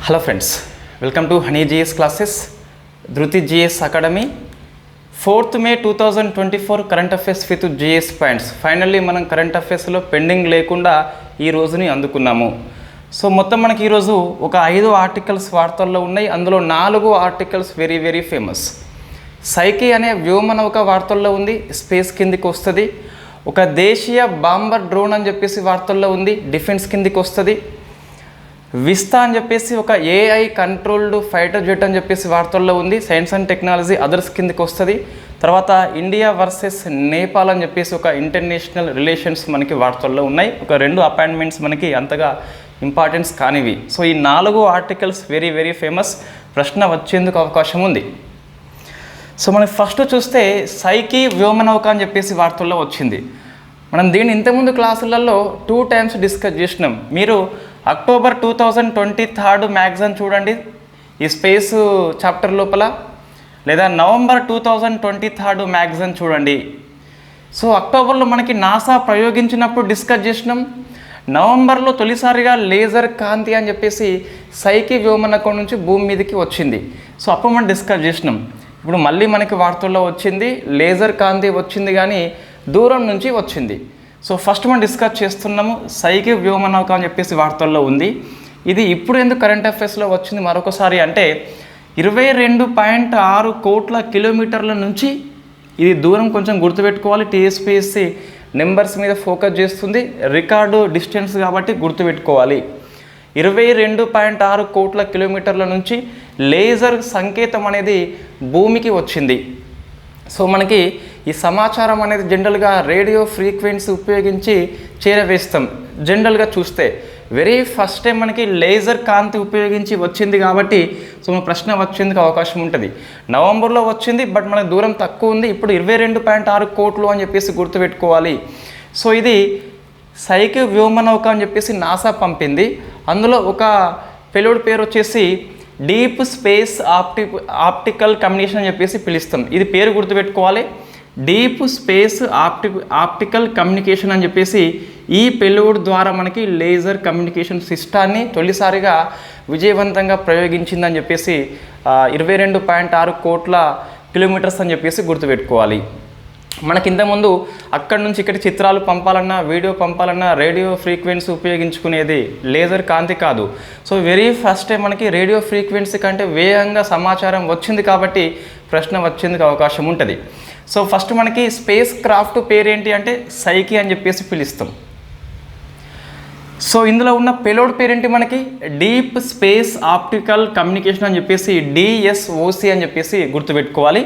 Hello friends, welcome to Honey GS classes, Dhruti GS academy. 4th May 2024 current affairs with GS points. Finally మనం current అఫైర్స్లో pending లేకుండా ఈ రోజుని అందుకున్నాము. So మొత్తం మనకి ఈరోజు ఒక 5 ఆర్టికల్స్ వార్తల్లో ఉన్నాయి. అందులో 4 ఆర్టికల్స్ వెరీ వెరీ ఫేమస్. సైకి అనే వ్యోమనౌక వార్తల్లో ఉంది, స్పేస్ కిందికి వస్తుంది. ఒక దేశీయ బాంబర్ డ్రోన్ అని చెప్పేసి వార్తల్లో ఉంది, డిఫెన్స్ కిందికి వస్తుంది. విస్తా అని చెప్పేసి ఒక ఏఐ కంట్రోల్డ్ ఫైటర్ జెట్ అని చెప్పేసి వార్తల్లో ఉంది, సైన్స్ అండ్ టెక్నాలజీ అదర్స్ కిందికి వస్తుంది. తర్వాత ఇండియా వర్సెస్ నేపాల్ అని చెప్పేసి ఒక ఇంటర్నేషనల్ రిలేషన్స్ మనకి వార్తల్లో ఉన్నాయి. ఒక 2 అపాయింట్మెంట్స్ మనకి అంతగా ఇంపార్టెన్స్ కానివి. సో ఈ 4 ఆర్టికల్స్ వెరీ వెరీ ఫేమస్. ప్రశ్న వచ్చేందుకు అవకాశం ఉంది. సో మనకి ఫస్ట్ చూస్తే సైకి వ్యోమనౌక అని చెప్పేసి వార్తల్లో వచ్చింది. మనం దీన్ని ఇంతకుముందు క్లాసులలో 2 times డిస్కస్ చేసినాం. మీరు అక్టోబర్ 2023 మ్యాగజైన్ చూడండి ఈ స్పేస్ చాప్టర్ లోపల, లేదా నవంబర్ 2023 మ్యాగజైన్ చూడండి. సో అక్టోబర్లో మనకి నాసా ప్రయోగించినప్పుడు డిస్కస్ చేసినాం. నవంబర్లో తొలిసారిగా లేజర్ కాంతి అని చెప్పేసి సైకి వ్యోమనౌక నుంచి భూమి మీదకి వచ్చింది. సో అప్పుడు మనం డిస్కస్ చేసినాం. ఇప్పుడు మళ్ళీ మనకి వార్తల్లో వచ్చింది, లేజర్ కాంతి వచ్చింది కానీ దూరం నుంచి వచ్చింది. సో ఫస్ట్ మనం డిస్కస్ చేస్తున్నాము సైకి వ్యోమనౌక అని చెప్పేసి వార్తల్లో ఉంది. ఇది ఇప్పుడు ఎందుకు కరెంట్ అఫైర్స్లో వచ్చింది మరొకసారి అంటే 22.6 కోట్ల కిలోమీటర్ల నుంచి ఇది దూరం కొంచెం గుర్తుపెట్టుకోవాలి. టీఎస్పీఎస్సీ నెంబర్స్ మీద ఫోకస్ చేస్తుంది, రికార్డు డిస్టెన్స్ కాబట్టి గుర్తుపెట్టుకోవాలి. 22.6 కోట్ల కిలోమీటర్ల నుంచి లేజర్ సంకేతం అనేది భూమికి వచ్చింది. సో మనకి ఈ సమాచారం అనేది జనరల్గా రేడియో ఫ్రీక్వెన్సీ ఉపయోగించి చేరవేస్తాం. జనరల్గా చూస్తే వెరీ ఫస్ట్ టైం మనకి లేజర్ కాంతి ఉపయోగించి వచ్చింది కాబట్టి సో మన ప్రశ్న వచ్చేందుకు అవకాశం ఉంటుంది. నవంబర్లో వచ్చింది, బట్ మనకు దూరం తక్కువ ఉంది. ఇప్పుడు 22.6 కోట్లు అని చెప్పేసి గుర్తుపెట్టుకోవాలి. సో ఇది సైకి వ్యోమనౌక అని చెప్పేసి నాసా పంపింది. అందులో ఒక పెలోడ్ పేరు వచ్చేసి డీప్ స్పేస్ ఆప్టికల్ కమ్యూనికేషన్ అని చెప్పేసి పిలుస్తాం. ఇది పేరు గుర్తుపెట్టుకోవాలి, డీప్ స్పేస్ ఆప్టికల్ కమ్యూనికేషన్ అని చెప్పేసి. ఈ పెలోడ్ ద్వారా మనకి లేజర్ కమ్యూనికేషన్ సిస్టాన్ని తొలిసారిగా విజయవంతంగా ప్రయోగించిందని చెప్పేసి 22.6 కోట్ల కిలోమీటర్స్ అని చెప్పేసి గుర్తుపెట్టుకోవాలి. మనకి ఇంతకుముందు అక్కడి నుంచి ఇక్కడ చిత్రాలు పంపాలన్నా, వీడియో పంపాలన్నా రేడియో ఫ్రీక్వెన్సీ ఉపయోగించుకునేది, లేజర్ కాంతి కాదు. సో వెరీ ఫస్ట్ టైం మనకి రేడియో ఫ్రీక్వెన్సీ కంటే వేగంగా సమాచారం వచ్చింది కాబట్టి ప్రశ్న వచ్చేందుకు అవకాశం ఉంటుంది. సో ఫస్ట్ మనకి స్పేస్ క్రాఫ్ట్ పేరేంటి అంటే సైకి అని చెప్పేసి పిలుస్తాం. సో ఇందులో ఉన్న పెలోడ్ పేరేంటి మనకి డీప్ స్పేస్ ఆప్టికల్ కమ్యూనికేషన్ అని చెప్పేసి డిఎస్ఓసి అని చెప్పేసి గుర్తుపెట్టుకోవాలి.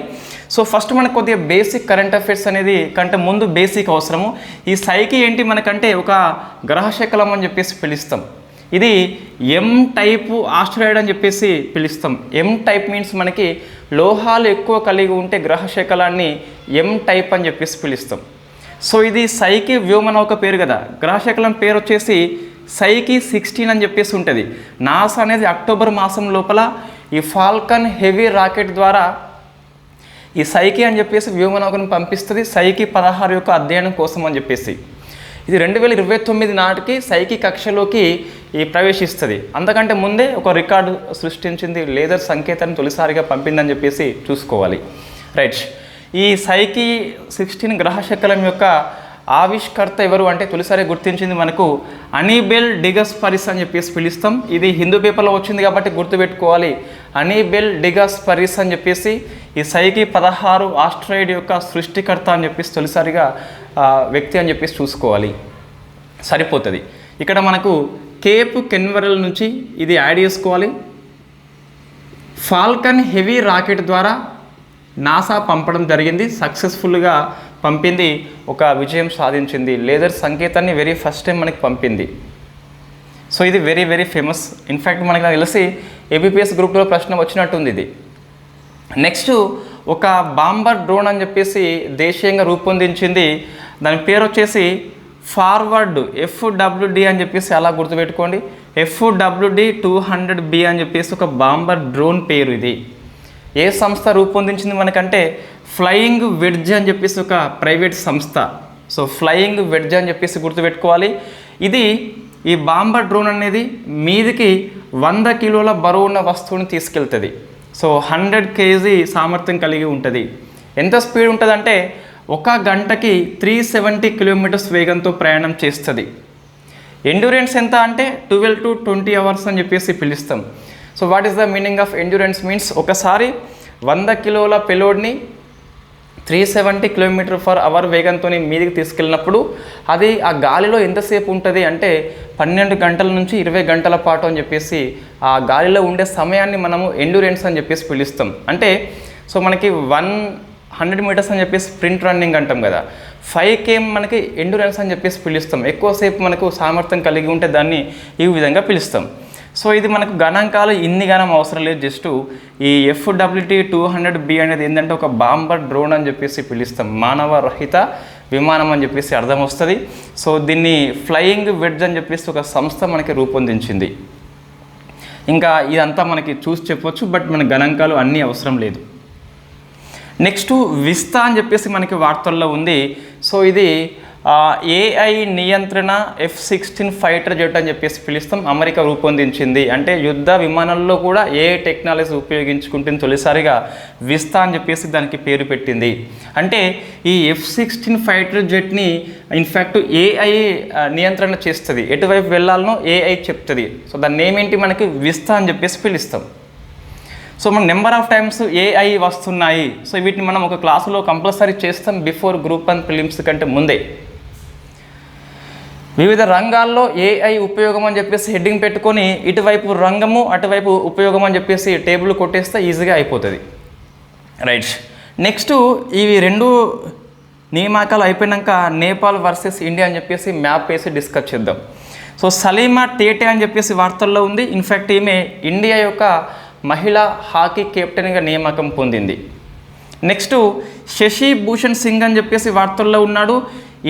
సో ఫస్ట్ మనకు కొద్దిగా బేసిక్ కరెంట్ అఫైర్స్ అనేది కంటే ముందు బేసిక్ అవసరము. ఈ సైకి ఏంటి మనకంటే ఒక గ్రహశకలం అని చెప్పేసి పిలుస్తాం. ఇది ఎం టైపు ఆస్ట్రాయిడ్ అని చెప్పేసి పిలుస్తాం. ఎం టైప్ మీన్స్ మనకి లోహాలు ఎక్కువ కలిగి ఉంటే గ్రహశకలాన్ని ఎం టైప్ అని చెప్పేసి పిలుస్తాం. సో ఇది సైకి వ్యోమనౌక పేరు కదా, గ్రహశకలం పేరు వచ్చేసి సైకి 16 అని చెప్పేసి ఉంటుంది. నాసా అనేది అక్టోబర్ మాసం లోపల ఈ ఫాల్కన్ హెవీ రాకెట్ ద్వారా ఈ సైకి అని చెప్పేసి వ్యోమనౌకను పంపిస్తుంది, సైకి 16 యొక్క అధ్యయనం కోసం అని చెప్పేసి. ఇది 2029 నాటికి సైకి కక్షలోకి ప్రవేశిస్తుంది. అంతకంటే ముందే ఒక రికార్డు సృష్టించింది, లేజర్ సంకేతాన్ని తొలిసారిగా పంపిందని చెప్పేసి చూసుకోవాలి. రైట్, ఈ సైకి 16 గ్రహశకలం యొక్క ఆవిష్కర్త ఎవరు అంటే తొలిసారి గుర్తించింది మనకు అనీబెల్ డిగస్పరిస్ అని చెప్పేసి పిలుస్తాం. ఇది హిందూ పేపర్లో వచ్చింది కాబట్టి గుర్తుపెట్టుకోవాలి, అనీబెల్ డిగస్పరిస్ అని చెప్పేసి. ఈ సైకి 16 ఆస్ట్రాయిడ్ యొక్క సృష్టికర్త అని చెప్పేసి తొలిసారిగా వ్యక్తి అని చెప్పేసి చూసుకోవాలి, సరిపోతుంది. ఇక్కడ మనకు కేప్ కెన్వెరల్ నుంచి ఇది యాడ్ చేసుకోవాలి. ఫాల్కన్ హెవీ రాకెట్ ద్వారా నాసా పంపడం జరిగింది, సక్సెస్ఫుల్గా పంపింది, ఒక విజయం సాధించింది. లేజర్ సంకేతాన్ని వెరీ ఫస్ట్ టైం మనకి పంపింది. సో ఇది వెరీ వెరీ ఫేమస్. ఇన్ఫ్యాక్ట్ మనకి నాకు తెలిసి ఏబిపిఎస్ గ్రూప్లో ప్రశ్న వచ్చినట్టుంది ఇది. నెక్స్ట్ ఒక బాంబర్ డ్రోన్ అని చెప్పేసి దేశీయంగా రూపొందించింది. దాని పేరు వచ్చేసి ఫార్వర్డ్ FWD అని చెప్పేసి అలా గుర్తుపెట్టుకోండి. FWD 200B అని చెప్పేసి ఒక బాంబర్ డ్రోన్ పేరు. ఇది ఏ సంస్థ రూపొందించింది మనకంటే ఫ్లయింగ్ వెడ్జ్ అని చెప్పేసి ఒక ప్రైవేట్ సంస్థ. సో ఫ్లయింగ్ వెడ్జ్ అని చెప్పేసి గుర్తుపెట్టుకోవాలి. ఇది ఈ బాంబర్ డ్రోన్ అనేది మీదికి 100 కిలోల బరువు ఉన్న వస్తువుని తీసుకెళ్తుంది. సో 100 kg సామర్థ్యం కలిగి ఉంటుంది. ఎంత స్పీడ్ ఉంటుందంటే 1 గంటకి 370 కిలోమీటర్స్ వేగంతో ప్రయాణం చేస్తుంది. ఎండ్యూరెన్స్ ఎంత అంటే 12 to 20 అవర్స్ అని చెప్పేసి పిలుస్తాం. So what is the meaning of endurance means ఒకసారి 100 కిలోల పెలోడ్ని 370 km/h వేగంతో మీదికి తీసుకెళ్ళినప్పుడు అది ఆ గాలిలో ఎంతసేపు ఉంటుంది అంటే 12 గంటల నుంచి 20 గంటల పాటు అని చెప్పేసి ఆ గాలిలో ఉండే సమయాన్ని మనము ఎండ్యూరెన్స్ అని చెప్పేసి పిలుస్తాం. అంటే సో మనకి 100 మీటర్స్ అని చెప్పేసి స్ప్రింట్ రన్నింగ్ అంటాం కదా, 5 km మనకి ఎండ్యూరెన్స్ అని చెప్పేసి పిలుస్తాం. ఎక్కువసేపు మనకు సామర్థ్యం కలిగి ఉంటే దాన్ని ఈ విధంగా పిలుస్తాం. సో ఇది మనకు గణాంకాలు ఇన్ని గణం అవసరం లేదు. జస్ట్ ఈ FWT-200B అనేది ఏంటంటే ఒక బాంబర్ డ్రోన్ అని చెప్పేసి పిలుస్తాం, మానవ రహిత విమానం అని చెప్పేసి అర్థం వస్తుంది. సో దీన్ని ఫ్లయింగ్ వెడ్జ్ అని చెప్పేసి ఒక సంస్థ మనకి రూపొందించింది. ఇంకా ఇదంతా మనకి చూసి చెప్పవచ్చు, బట్ మన గణాంకాలు అన్నీ అవసరం లేదు. నెక్స్ట్ విస్తా అని చెప్పేసి మనకి వార్తల్లో ఉంది. సో ఇది AI నియంత్రణ F-16 ఫైటర్ జెట్ అని చెప్పేసి పిలుస్తాం, అమెరికా రూపొందించింది. అంటే యుద్ధ విమానాల్లో కూడా AI టెక్నాలజీ ఉపయోగించుకుంటుంది తొలిసారిగా విస్తా అని చెప్పేసి దానికి పేరు పెట్టింది. అంటే ఈ F-16 ఫైటర్ జెట్ని ఇన్ఫ్యాక్ట్ AI నియంత్రణ చేస్తుంది, ఎటువైపు వెళ్ళాలనో AI చెప్తుంది. సో దాని నేమ్ ఏంటి మనకి విస్తా అని చెప్పేసి పిలుస్తాం. సో మన నెంబర్ ఆఫ్ టైమ్స్ AI వస్తున్నాయి. సో వీటిని మనం ఒక క్లాసులో కంపల్సరీ చేస్తాం బిఫోర్ గ్రూప్ 1 ప్రిలిమ్స్ కంటే ముందే. వివిధ రంగాల్లో AI ఉపయోగం అని చెప్పేసి హెడ్డింగ్ పెట్టుకొని ఇటువైపు రంగము అటువైపు ఉపయోగం అని చెప్పేసి టేబుల్ కొట్టేస్తే ఈజీగా అయిపోతుంది. రైట్, నెక్స్ట్ ఇవి 2 నియామకాలు అయిపోయాక నేపాల్ వర్సెస్ ఇండియా అని చెప్పేసి మ్యాప్ వేసి డిస్కస్ చేద్దాం. సో సలీమా టేటే అని చెప్పేసి వార్తల్లో ఉంది. ఇన్ఫ్యాక్ట్ ఈమె ఇండియా యొక్క మహిళా హాకీ కెప్టెన్గా నియామకం పొందింది. నెక్స్ట్ శశి భూషణ్ సింగ్ అని చెప్పేసి వార్తల్లో ఉన్నాడు,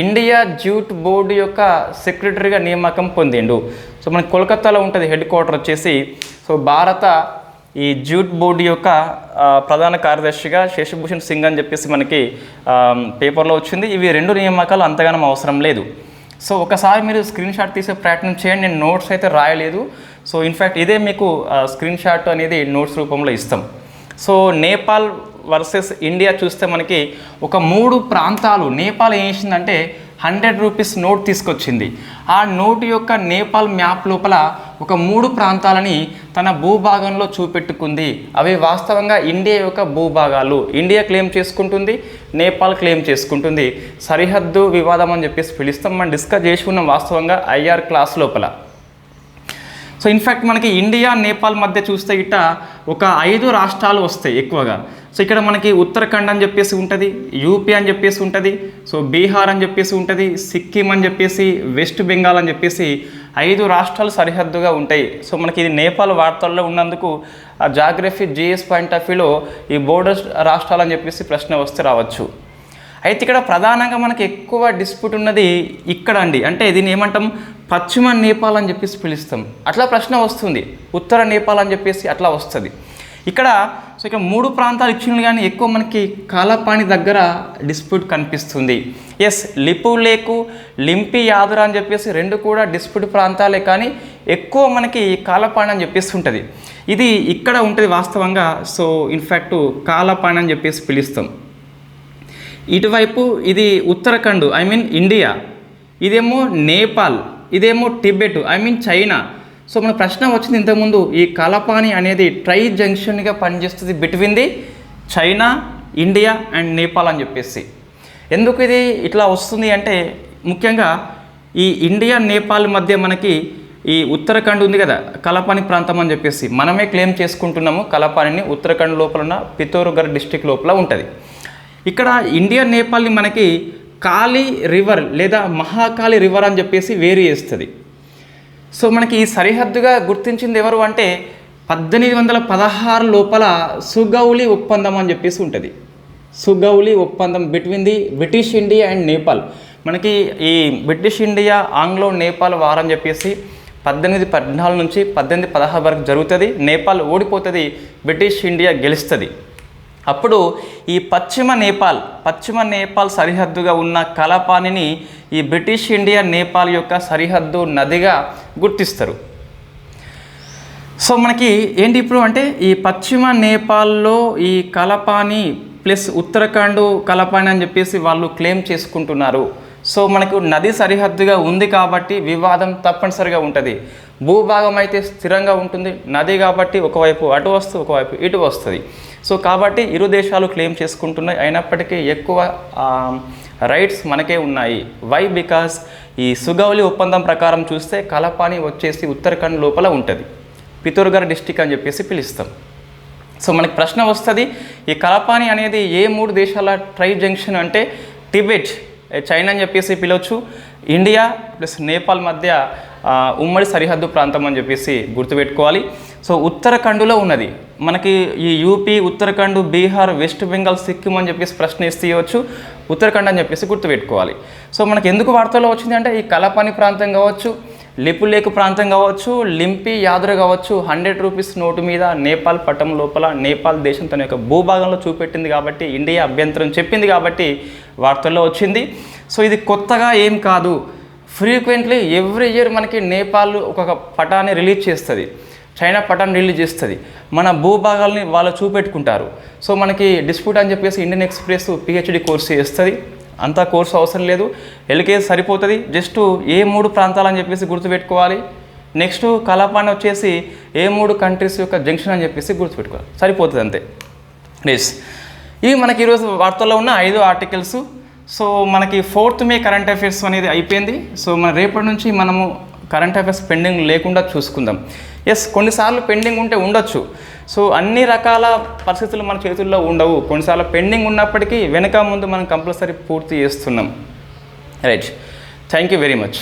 ఇండియా జ్యూట్ బోర్డు యొక్క సెక్రటరీగా నియామకం పొందిండు. సో మనకి కోల్కతాలో ఉంటుంది హెడ్ క్వార్టర్ వచ్చేసి. సో భారత ఈ జ్యూట్ బోర్డు యొక్క ప్రధాన కార్యదర్శిగా శశిభూషణ్ సింగ్ అని చెప్పేసి మనకి పేపర్లో వచ్చింది. ఇవి 2 నియామకాలు అంతగానం అవసరం లేదు. సో ఒకసారి మీరు స్క్రీన్ షాట్ తీసే ప్రయత్నం చేయండి. నేను నోట్స్ అయితే రాయలేదు. సో ఇన్ఫ్యాక్ట్ ఇదే మీకు స్క్రీన్ షాట్ అనేది నోట్స్ రూపంలో ఇస్తాం. సో నేపాల్ వర్సెస్ ఇండియా చూస్తే మనకి ఒక 3 ప్రాంతాలు నేపాల్ ఏం చేసిందంటే 100 రూపీస్ నోట్ తీసుకొచ్చింది. ఆ నోటు యొక్క నేపాల్ మ్యాప్ లోపల ఒక 3 ప్రాంతాలని తన భూభాగంలో చూపెట్టుకుంది. అవి వాస్తవంగా ఇండియా యొక్క భూభాగాలు. ఇండియా క్లెయిమ్ చేసుకుంటుంది, నేపాల్ క్లెయిమ్ చేసుకుంటుంది. సరిహద్దు వివాదం అని చెప్పేసి పిలుస్తాం. మనం డిస్కస్ చేసి ఉన్నాం వాస్తవంగా IR క్లాస్ లోపల. సో ఇన్ఫ్యాక్ట్ మనకి ఇండియా నేపాల్ మధ్య చూస్తే ఇట్ట ఒక 5 రాష్ట్రాలు వస్తాయి ఎక్కువగా. సో ఇక్కడ మనకి ఉత్తరాఖండ్ అని చెప్పేసి ఉంటుంది, యూపీ అని చెప్పేసి ఉంటుంది, సో బీహార్ అని చెప్పేసి ఉంటుంది, సిక్కిం అని చెప్పేసి, వెస్ట్ బెంగాల్ అని చెప్పేసి 5 రాష్ట్రాలు సరిహద్దుగా ఉంటాయి. సో మనకి ఇది నేపాల్ వార్తల్లో ఉన్నందుకు జాగ్రఫీ GS పాయింట్ ఆఫ్ వ్యూలో ఈ బోర్డర్ రాష్ట్రాలు అని చెప్పేసి ప్రశ్న వస్తే రావచ్చు. అయితే ఇక్కడ ప్రధానంగా మనకి ఎక్కువ డిస్ప్యూట్ ఉన్నది ఇక్కడ అండి. అంటే దీన్ని ఏమంటాం, పశ్చిమ నేపాల్ అని చెప్పేసి పిలుస్తాం. అట్లా ప్రశ్న వస్తుంది, ఉత్తర నేపాల్ అని చెప్పేసి అట్లా వస్తుంది ఇక్కడ. సో ఇక్కడ 3 ప్రాంతాలు ఇచ్చినవి కానీ ఎక్కువ మనకి కాలాపాని దగ్గర డిస్ప్యూట్ కనిపిస్తుంది. ఎస్, లిపు లేకు, లింపి యాదురా అని చెప్పేసి 2 కూడా డిస్ప్యూట్ ప్రాంతాలే, కానీ ఎక్కువ మనకి కాలాపాని అని చెప్పేసి ఉంటుంది. ఇది ఇక్కడ ఉంటుంది వాస్తవంగా. సో ఇన్ఫ్యాక్ట్ కాలాపాని అని చెప్పేసి పిలుస్తాం. ఇటువైపు ఇది ఉత్తరాఖండ్ ఇండియా, ఇదేమో నేపాల్, ఇదేమో టిబెట్ చైనా. సో మన ప్రశ్న వచ్చింది ఇంతకుముందు, ఈ కాలాపాని అనేది ట్రై జంక్షన్గా పనిచేస్తుంది between the China, India and Nepal అని చెప్పేసి. ఎందుకు ఇది ఇట్లా వస్తుంది అంటే ముఖ్యంగా ఈ ఇండియా నేపాల్ మధ్య మనకి ఈ ఉత్తరాఖండ్ ఉంది కదా, కలపాని ప్రాంతం అని చెప్పేసి మనమే క్లెయిమ్ చేసుకుంటున్నాము. కలపానిని ఉత్తరాఖండ్ లోపల ఉన్న పితోర్గఢ్ డిస్టిక్ లోపల ఉంటుంది. ఇక్కడ ఇండియా నేపాల్ని మనకి కాళీ రివర్ లేదా మహాకాళి రివర్ అని చెప్పేసి వేరు చేస్తుంది. సో మనకి ఈ సరిహద్దుగా గుర్తించింది ఎవరు అంటే 1816 లోపల సుగౌలి ఒప్పందం అని చెప్పేసి ఉంటుంది. సుగౌలి ఒప్పందం between the British India and Nepal. మనకి ఈ British India Anglo Nepal war అని చెప్పేసి 1814 నుంచి 1816 వరకు జరుగుతుంది. నేపాల్ ఓడిపోతుంది, బ్రిటిష్ ఇండియా గెలుస్తుంది. అప్పుడు ఈ పశ్చిమ నేపాల్ సరిహద్దుగా ఉన్న కలపానిని ఈ బ్రిటిష్ ఇండియా నేపాల్ యొక్క సరిహద్దు నదిగా గుర్తిస్తారు. సో మనకి ఏంటి ఇప్పుడు అంటే ఈ పశ్చిమ నేపాల్లో ఈ కలపాని ప్లస్ ఉత్తరాఖండ్ కలపాని అని చెప్పేసి వాళ్ళు క్లెయిమ్ చేసుకుంటున్నారు. సో మనకు నది సరిహద్దుగా ఉంది కాబట్టి వివాదం తప్పనిసరిగా ఉంటుంది. భూభాగం అయితే స్థిరంగా ఉంటుంది, నది కాబట్టి ఒకవైపు అటు వస్తుంది, ఒకవైపు ఇటు వస్తుంది. సో కాబట్టి ఇరు దేశాలు క్లెయిమ్ చేసుకుంటున్నాయి. అయినప్పటికీ ఎక్కువ రైట్స్ మనకే ఉన్నాయి. వై? బికాస్ ఈ సుగౌలి ఒప్పందం ప్రకారం చూస్తే కలపాని వచ్చేసి ఉత్తరాఖండ్ లోపల ఉంటుంది, పితోర్గఢ్ డిస్టిక్ అని చెప్పేసి పిలుస్తాం. సో మనకి ప్రశ్న వస్తుంది, ఈ కలపాని అనేది ఏ 3 దేశాల ట్రై జంక్షన్ అంటే టిబెట్, చైనా అని చెప్పేసి పిలవచ్చు, ఇండియా ప్లస్ నేపాల్ మధ్య ఉమ్మడి సరిహద్దు ప్రాంతం అని చెప్పేసి గుర్తుపెట్టుకోవాలి. సో ఉత్తరాఖండ్లో ఉన్నది మనకి ఈ యూపీ, ఉత్తరాఖండ్, బీహార్, వెస్ట్ బెంగాల్, సిక్కిం అని చెప్పేసి ప్రశ్న ఇస్తేయవచ్చు, ఉత్తరాఖండ్ అని చెప్పేసి గుర్తుపెట్టుకోవాలి. సో మనకి ఎందుకు వార్తల్లో వచ్చింది అంటే ఈ కలపాని ప్రాంతం కావచ్చు, లిపులేఖ్ ప్రాంతం కావచ్చు, లింపి యాదర కావచ్చు, 100 రూపీస్ నోటు మీద నేపాల్ పట్టం లోపల నేపాల్ దేశం తన యొక్క భూభాగంలో చూపెట్టింది కాబట్టి, ఇండియా అభ్యంతరం చెప్పింది కాబట్టి వార్తల్లో వచ్చింది. సో ఇది కొత్తగా ఏం కాదు, ఫ్రీక్వెంట్లీ ఎవ్రీ ఇయర్ మనకి నేపాల్ ఒక పటాన్ని రిలీజ్ చేస్తుంది, చైనా పటాన్ని రిలీజ్ చేస్తుంది, మన భూభాగాల్ని వాళ్ళు చూపెట్టుకుంటారు. సో మనకి డిస్ప్యూట్ అని చెప్పేసి ఇండియన్ ఎక్స్ప్రెస్ పిహెచ్డి కోర్సు చేస్తుంది, అంతా కోర్సు అవసరం లేదు, ఎల్కేజీ సరిపోతుంది. జస్ట్ ఏ 3 ప్రాంతాలు అని చెప్పేసి గుర్తుపెట్టుకోవాలి. నెక్స్ట్ కలపాని వచ్చేసి ఏ 3 కంట్రీస్ యొక్క జంక్షన్ అని చెప్పేసి గుర్తుపెట్టుకోవాలి, సరిపోతుంది అంతే. ప్లీజ్ ఇవి మనకి ఈరోజు వార్తల్లో ఉన్న 5 ఆర్టికల్స్. సో మనకి 4th మే కరెంట్ అఫైర్స్ అనేది అయిపోయింది. సో మన రేపటి నుంచి మనము కరెంట్ అఫైర్స్ పెండింగ్ లేకుండా చూసుకుందాం. ఎస్, కొన్నిసార్లు పెండింగ్ ఉంటే ఉండొచ్చు. సో అన్ని రకాల పరిస్థితులు మన చేతుల్లో ఉండవు. కొన్నిసార్లు పెండింగ్ ఉన్నప్పటికీ వెనక ముందు మనం కంపల్సరీ పూర్తి చేస్తున్నాం. Right, thank you very much.